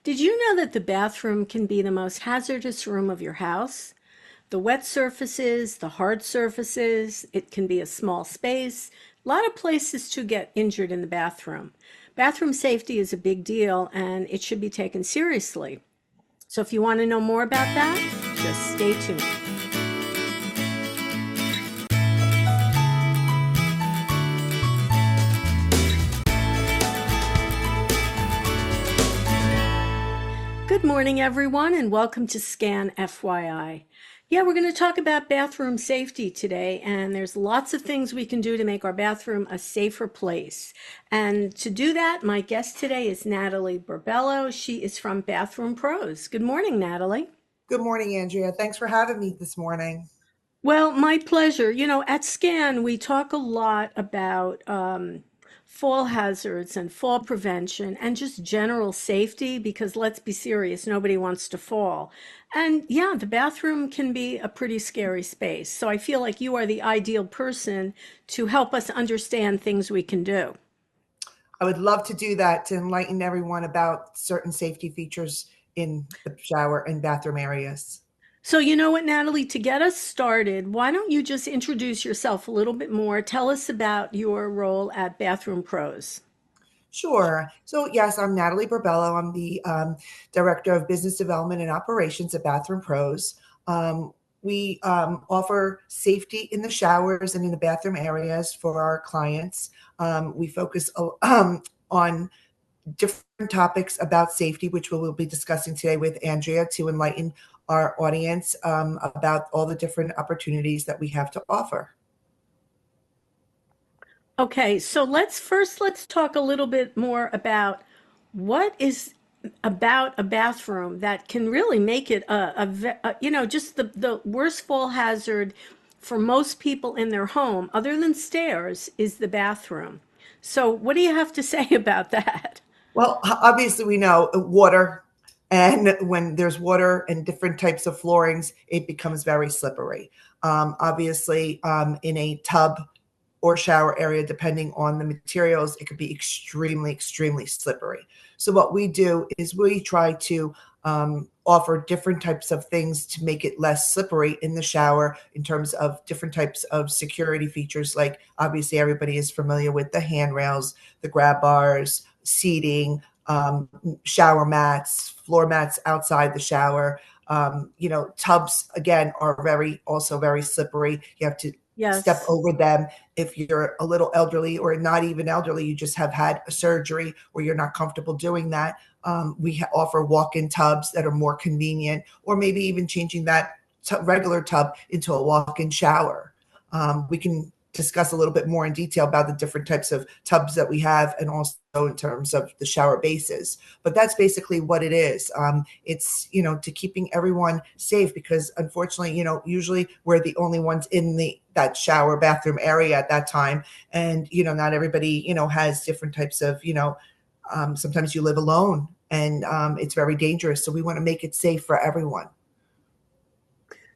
Did you know that the bathroom can be the most hazardous room of your house? The wet surfaces, the hard surfaces, it can be a small space. A lot of places to get injured in the bathroom. Bathroom safety is a big deal and it should be taken seriously. So if you want to know more about that, just stay tuned. Good morning, everyone, and welcome to Scan FYI. Yeah, we're going to talk about bathroom safety today, and there's lots of things we can do to make our bathroom a safer place. And to do that, my guest today is Natalie Burbelo. She is from Bathroom Pros. Good morning, Natalie. Good morning, Andrea. Thanks for having me this morning. Well, my pleasure. You know, at SCAN, we talk a lot about fall hazards and fall prevention and just general safety because let's be serious, nobody wants to fall. And yeah, the bathroom can be a pretty scary space. So I feel like you are the ideal person to help us understand things we can do. I would love to do that to enlighten everyone about certain safety features in the shower and bathroom areas. So, you know what, Natalie, to get us started, why don't you just introduce yourself a little bit more? Tell us about your role at Bathroom Pros. Sure. So, yes, I'm Natalie Burbelo. I'm the Director of Business Development and Operations at Bathroom Pros. We offer safety in the showers and in the bathroom areas for our clients. We focus on different topics about safety, which we will be discussing today with Andrea to enlighten our audience about all the different opportunities that we have to offer. Okay, so let's talk a little bit more about what is about a bathroom that can really make it just the worst fall hazard for most people in their home, other than stairs, is the bathroom. So what do you have to say about that? Well, obviously, we know water, and when there's water and different types of floorings, it becomes very slippery. Obviously, in a tub or shower area, depending on the materials, it could be extremely, extremely slippery. So what we do is we try to offer different types of things to make it less slippery in the shower in terms of different types of security features. Like obviously everybody is familiar with the handrails, the grab bars, seating, shower mats, floor mats outside the shower. Tubs again are also very slippery. You have to step Yes. over them if you're a little elderly or not even elderly, you just have had a surgery where you're not comfortable doing that. We offer walk-in tubs that are more convenient, or maybe even changing that regular tub into a walk-in shower. We can discuss a little bit more in detail about the different types of tubs that we have and also in terms of the shower bases. But that's basically what it is. It's, to keeping everyone safe because unfortunately, usually we're the only ones in that shower bathroom area at that time. And, not everybody, has different types of, sometimes you live alone and it's very dangerous. So we want to make it safe for everyone.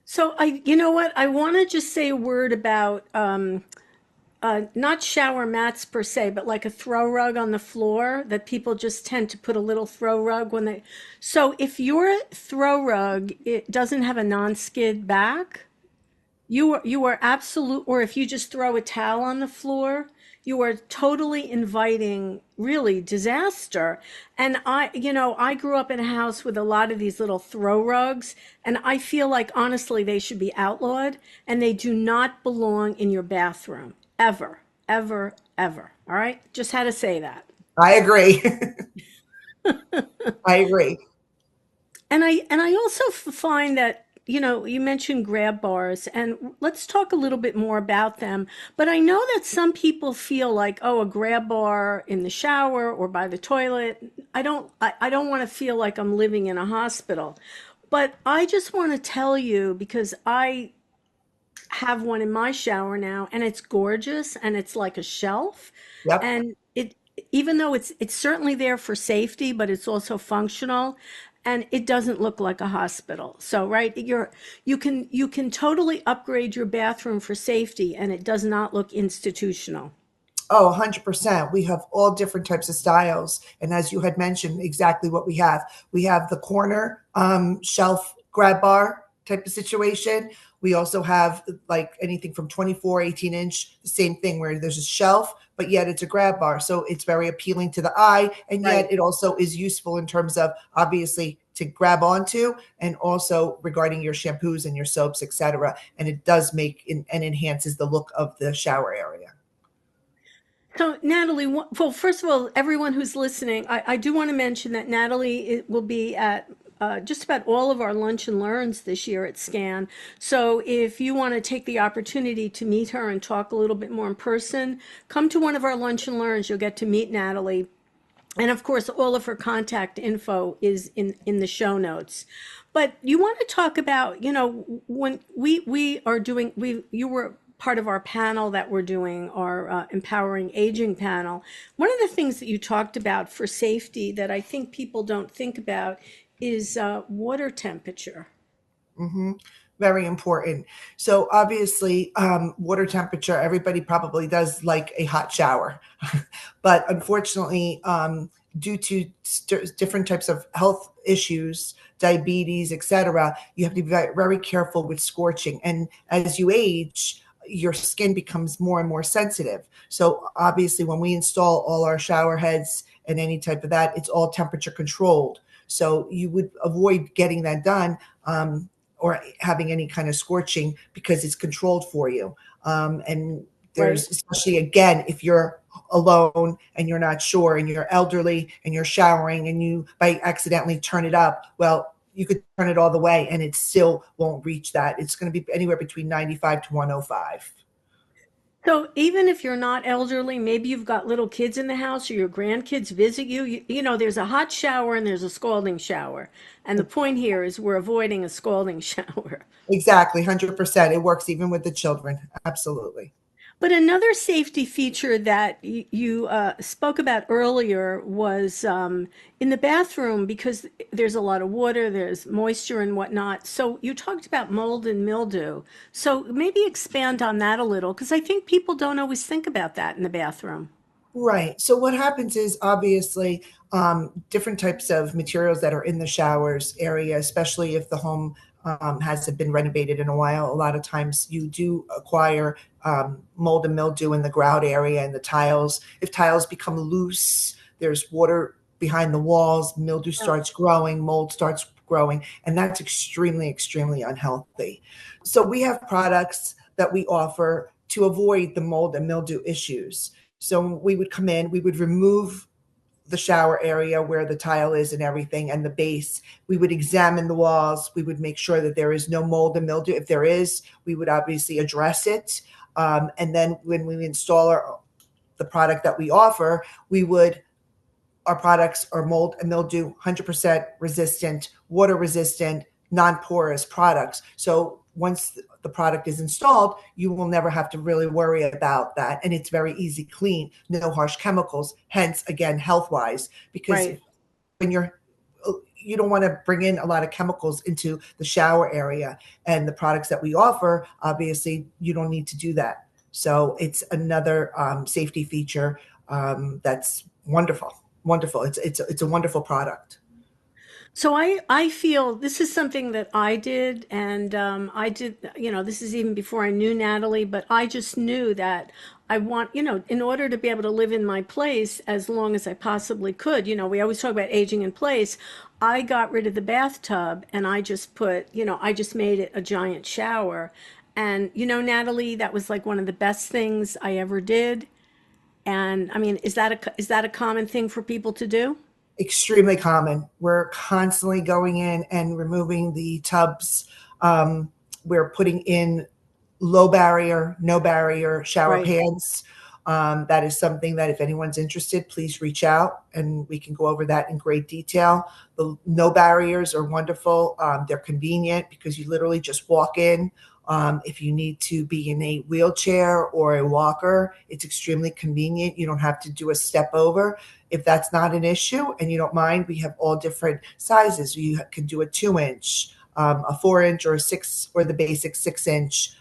So you know what, I want to just say a word about not shower mats per se, but like a throw rug on the floor that people just tend to put a little throw rug when they. So if your throw rug it doesn't have a non-skid back, you are absolute, or if you just throw a towel on the floor, you are totally inviting really disaster. And I grew up in a house with a lot of these little throw rugs, and I feel like honestly they should be outlawed and they do not belong in your bathroom ever, ever, ever. All right? Just had to say that. I agree. I agree. And I also find that, you mentioned grab bars, and let's talk a little bit more about them. But I know that some people feel like, oh, a grab bar in the shower or by the toilet. I don't want to feel like I'm living in a hospital. But I just want to tell you because I have one in my shower now, and it's gorgeous, and it's like a shelf, Yep. and it even though it's certainly there for safety, but it's also functional, and it doesn't look like a hospital. So, right, you can totally upgrade your bathroom for safety, and it does not look institutional. Oh, 100%. We have all different types of styles. And as you had mentioned, exactly what we have. We have the corner shelf grab bar type of situation. We also have like anything from 24, 18-inch, the same thing where there's a shelf, but yet it's a grab bar. So it's very appealing to the eye. And yet Right. it also is useful in terms of obviously to grab onto and also regarding your shampoos and your soaps, etc. And it does make and enhances the look of the shower area. So, Natalie, well, first of all, everyone who's listening, I do want to mention that Natalie will be at just about all of our lunch and learns this year at SCAN. So, if you want to take the opportunity to meet her and talk a little bit more in person, come to one of our lunch and learns. You'll get to meet Natalie. And of course, all of her contact info is in the show notes. But you want to talk about, when we are doing, you were part of our panel that we're doing, our empowering aging panel. One of the things that you talked about for safety that I think people don't think about is water temperature. Hmm. Very important. So obviously, water temperature, everybody probably does like a hot shower. But unfortunately, due to different types of health issues, diabetes, etc., you have to be very, very careful with scorching. And as you age, your skin becomes more and more sensitive. So obviously, when we install all our shower heads and any type of that, it's all temperature controlled. So you would avoid getting that done. Or having any kind of scorching because it's controlled for you. And Right. there's, especially again, if you're alone and you're not sure and you're elderly and you're showering and you by accidentally turn it up, well, you could turn it all the way and it still won't reach that. It's going to be anywhere between 95 to 105. So even if you're not elderly, maybe you've got little kids in the house or your grandkids visit you, there's a hot shower and there's a scalding shower. And the point here is we're avoiding a scalding shower. Exactly, 100%. It works even with the children. Absolutely. But another safety feature that you spoke about earlier was in the bathroom because there's a lot of water, there's moisture and whatnot. So you talked about mold and mildew. So maybe expand on that a little because I think people don't always think about that in the bathroom. Right. So what happens is obviously different types of materials that are in the showers area, especially if the home hasn't been renovated in a while. A lot of times you do acquire mold and mildew in the grout area and the tiles. If tiles become loose, there's water behind the walls, mildew Yeah. starts growing, mold starts growing, and that's extremely, extremely unhealthy. So we have products that we offer to avoid the mold and mildew issues. So we would come in, we would remove the shower area where the tile is and everything and the base. We would examine the walls. We would make sure that there is no mold and mildew. If there is, we would obviously address it. And then when we install the product that we offer, we would our products are mold and mildew 100% resistant, water resistant, non-porous products. So once the product is installed, you will never have to really worry about that. And it's very easy clean, no harsh chemicals, hence again, health-wise, because Right. when you don't want to bring in a lot of chemicals into the shower area. And the products that we offer, obviously, you don't need to do that. So it's another safety feature that's wonderful. Wonderful. It's a wonderful product. So I feel this is something that I did, and I did, this is even before I knew Natalie, but I just knew that I want, in order to be able to live in my place as long as I possibly could, we always talk about aging in place. I got rid of the bathtub and I just put, I just made it a giant shower. And, Natalie, that was like one of the best things I ever did. And I mean, is that a common thing for people to do? Extremely common. We're constantly going in and removing the tubs. We're putting in low barrier, no barrier shower Right. pans. That is something that if anyone's interested, please reach out and we can go over that in great detail. The no barriers are wonderful. They're convenient because you literally just walk in. If you need to be in a wheelchair or a walker, it's extremely convenient. You don't have to do a step over. If that's not an issue and you don't mind, we have all different sizes. You can do a 2-inch, a 4-inch, or a 6, or the basic 6-inch.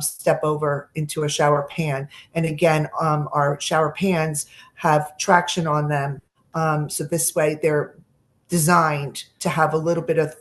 step over into a shower pan. And again, our shower pans have traction on them. So this way they're designed to have a little bit of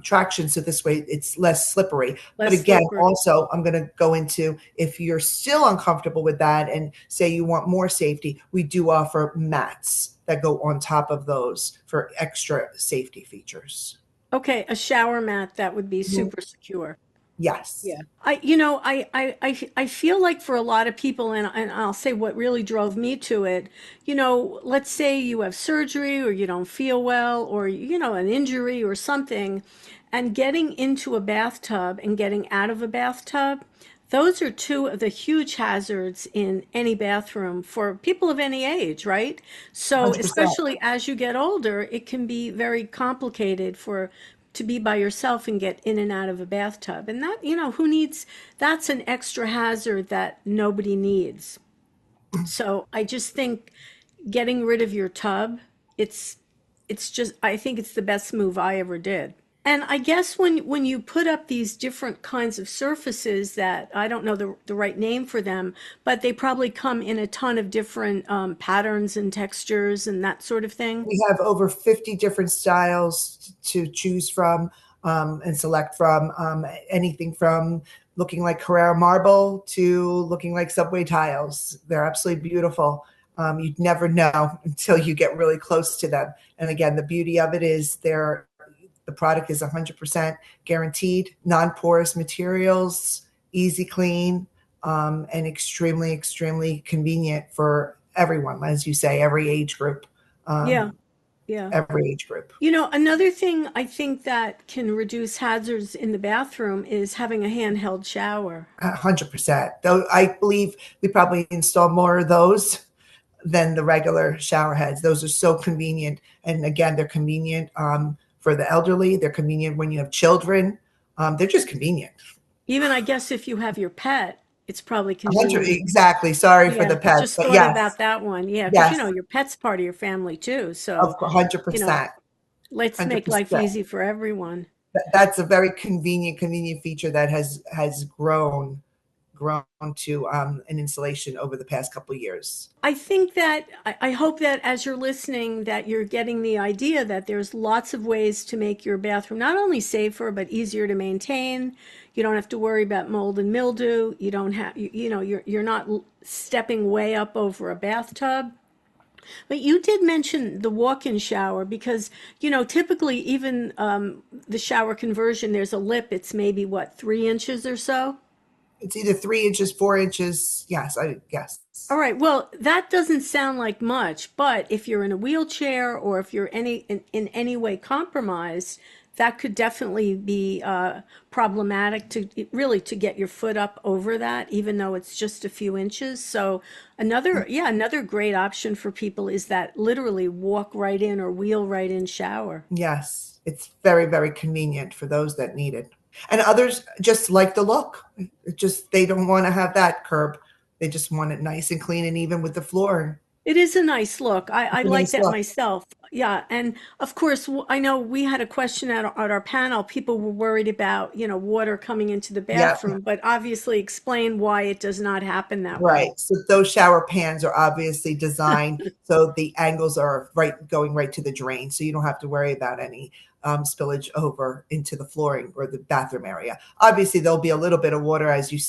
traction. So this way it's less slippery. But Less again, slippery. also, I'm going to go into, if you're still uncomfortable with that and say you want more safety, we do offer mats that go on top of those for extra safety features. Okay, a shower mat that would be super secure. Yes. Yeah. I feel like for a lot of people, and I'll say what really drove me to it, let's say you have surgery or you don't feel well or, an injury or something, and getting into a bathtub and getting out of a bathtub, those are two of the huge hazards in any bathroom for people of any age, right? So, 100%. especially as you get older, it can be very complicated for to be by yourself and get in and out of a bathtub. And that, who needs that's an extra hazard that nobody needs. So, I just think getting rid of your tub, it's it's just I think it's the best move I ever did. And I guess when you put up these different kinds of surfaces that I don't know the right name for them, but they probably come in a ton of different patterns and textures and that sort of thing. We have over 50 different styles to choose from and select from. Anything from looking like Carrara marble to looking like subway tiles. They're absolutely beautiful. You'd never know until you get really close to them. And again, the beauty of it is the product is 100% guaranteed, non-porous materials, easy clean, and extremely, extremely convenient for everyone, as you say, every age group. Yeah, Um, yeah. every age group. Another thing I think that can reduce hazards in the bathroom is having a handheld shower. 100%. Though I believe we probably install more of those than the regular shower heads. Those are so convenient. And again, they're convenient for the elderly. They're convenient when you have children. They're just convenient. Even I guess if you have your pet, it's probably 100, convenient. exactly. Sorry for Yeah, the pets, just but thought yes, about that one. Yeah, because yes, your pet's part of your family too. of So, course, you know, 100%. let's make life 100%. easy for everyone. That's a very convenient feature that has grown to an installation over the past couple of years. I hope that as you're listening, that you're getting the idea that there's lots of ways to make your bathroom not only safer but easier to maintain. You don't have to worry about mold and mildew. You don't have you're not stepping way up over a bathtub. But you did mention the walk-in shower because, typically even the shower conversion, there's a lip. It's maybe what, 3 inches or so? It's either 3 inches, 4 inches. Yes, I yes. All right. Well, that doesn't sound like much, but if you're in a wheelchair or if you're in any way compromised, that could definitely be problematic to really to get your foot up over that, even though it's just a few inches. So another great option for people is that literally walk right in or wheel right in shower. Yes, it's very, very convenient for those that need it. And others just like the look. It just they don't want to have that curb. They just want it nice and clean and even with the floor. It is a nice look. I It's a like nice that look. myself. Yeah. And of course, I know we had a question at our panel. People were worried about, water coming into the Yep. bathroom, but obviously explain why it does not happen that way. Right. So those shower pans are obviously designed so the angles are going right to the drain. So you don't have to worry about any spillage over into the flooring or the bathroom area. Obviously, there'll be a little bit of water as you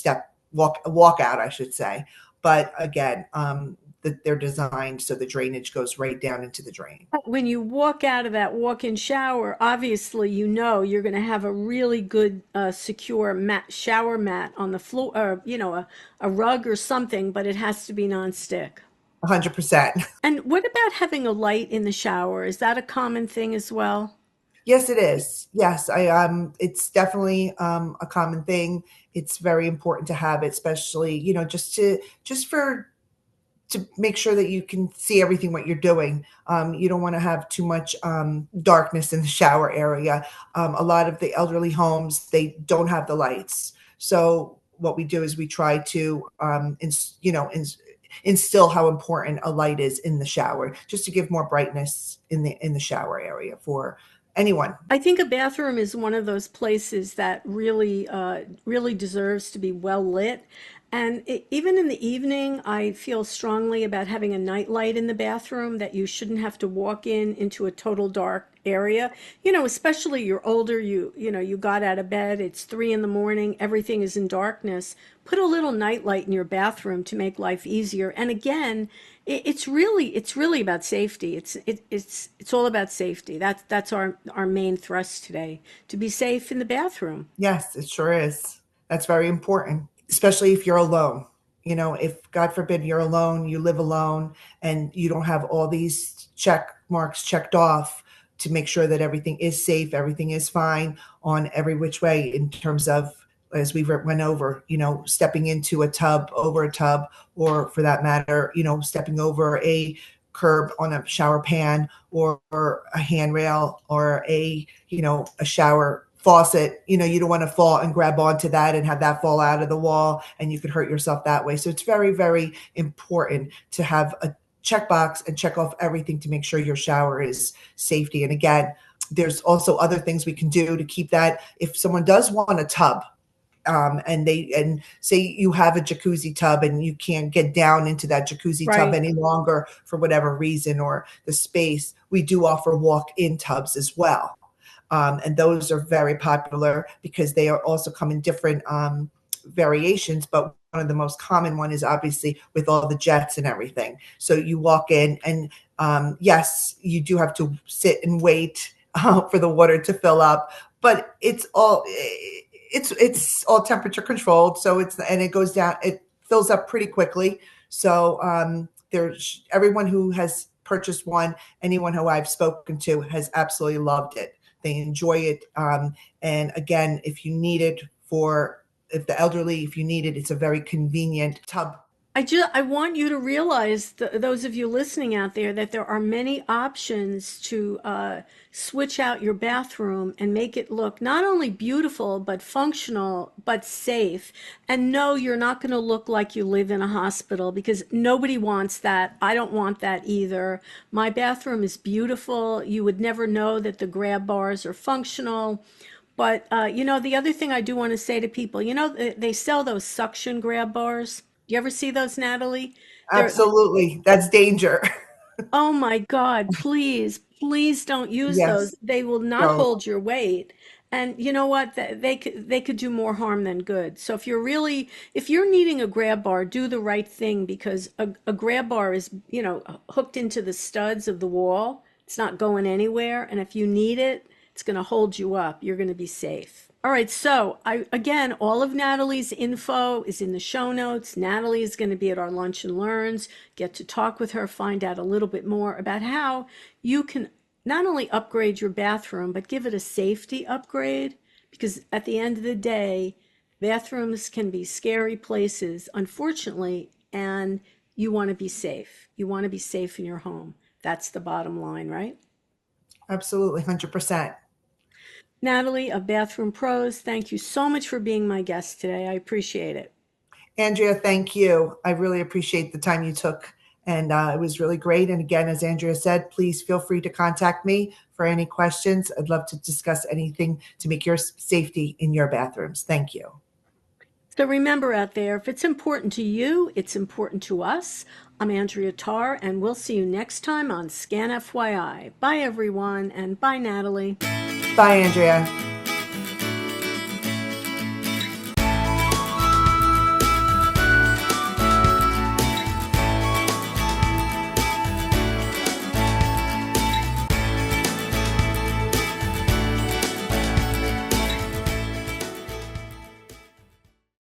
walk out, I should say. But again, they're designed so the drainage goes right down into the drain. When you walk out of that walk-in shower, obviously you're going to have a really good, secure shower mat on the floor, or a rug or something, but it has to be nonstick. 100%. And what about having a light in the shower? Is that a common thing as well? Yes, it is. Yes, I it's definitely a common thing. It's very important to have it, especially, just for to make sure that you can see everything what you're doing. You don't want to have too much darkness in the shower area. A lot of the elderly homes, they don't have the lights. So what we do is we try to instill how important a light is in the shower, just to give more brightness in the shower area for anyone. I think a bathroom is one of those places that really deserves to be well lit. And even in the evening, I feel strongly about having a night light in the bathroom, that you shouldn't have to walk into a total dark area. You know, especially you're older, you got out of bed, it's 3 in the morning, everything is in darkness. Put a little night light in your bathroom to make life easier. And again, it's really about safety. It's all about safety. That's our main thrust today, to be safe in the bathroom. Yes, it sure is. That's very important, especially if you're alone. You know, if God forbid you're alone, you live alone, and you don't have all these check marks checked off to make sure that everything is safe, everything is fine on every which way in terms of, as we went over, stepping into a tub, over a tub, or for that matter, stepping over a curb on a shower pan, or a handrail, or a shower faucet. You don't want to fall and grab onto that and have that fall out of the wall, and you could hurt yourself that way. So it's very, very important to have a checkbox and check off everything to make sure your shower is safety. And again, there's also other things we can do to keep that. If someone does want a tub, and say you have a jacuzzi tub and you can't get down into that jacuzzi tub Right. any longer for whatever reason, or the space, we do offer walk-in tubs as well. And those are very popular because they are also come in different variations. But one of the most common one is obviously with all the jets and everything. So you walk in, and yes, you do have to sit and wait for the water to fill up, but it's all temperature controlled. So it goes down, it fills up pretty quickly. So there's everyone who has purchased one, anyone who I've spoken to has absolutely loved it. They enjoy it. And again, if the elderly, if you need it, it's a very convenient tub. I want you to realize, those of you listening out there, that there are many options to switch out your bathroom and make it look not only beautiful but functional but safe. And no, you're not going to look like you live in a hospital, because nobody wants that. I don't want that either. My bathroom is beautiful. You would never know that the grab bars are functional. But the other thing I do want to say to people, they sell those suction grab bars. Do you ever see those, Natalie? They're, Absolutely. That's danger. oh my God, please don't use those. Yes. They will not Don't. hold your weight. And you know what? They could do more harm than good. So if you're needing a grab bar, do the right thing, because a grab bar is, hooked into the studs of the wall. It's not going anywhere. And if you need it, it's going to hold you up. You're going to be safe. All right, so again, all of Natalie's info is in the show notes. Natalie is going to be at our Lunch and Learns. Get to talk with her, find out a little bit more about how you can not only upgrade your bathroom, but give it a safety upgrade. Because at the end of the day, bathrooms can be scary places, unfortunately, and you want to be safe. You want to be safe in your home. That's the bottom line, right? Absolutely. 100%. Natalie of Bathroom Pros, thank you so much for being my guest today. I appreciate it. Andrea, thank you. I really appreciate the time you took, and it was really great. And again, as Andrea said, please feel free to contact me for any questions. I'd love to discuss anything to make your safety in your bathrooms. Thank you. So remember out there, if it's important to you, it's important to us. I'm Andrea Tarr, and we'll see you next time on Scan FYI. Bye, everyone, and bye, Natalie. Bye, Andrea.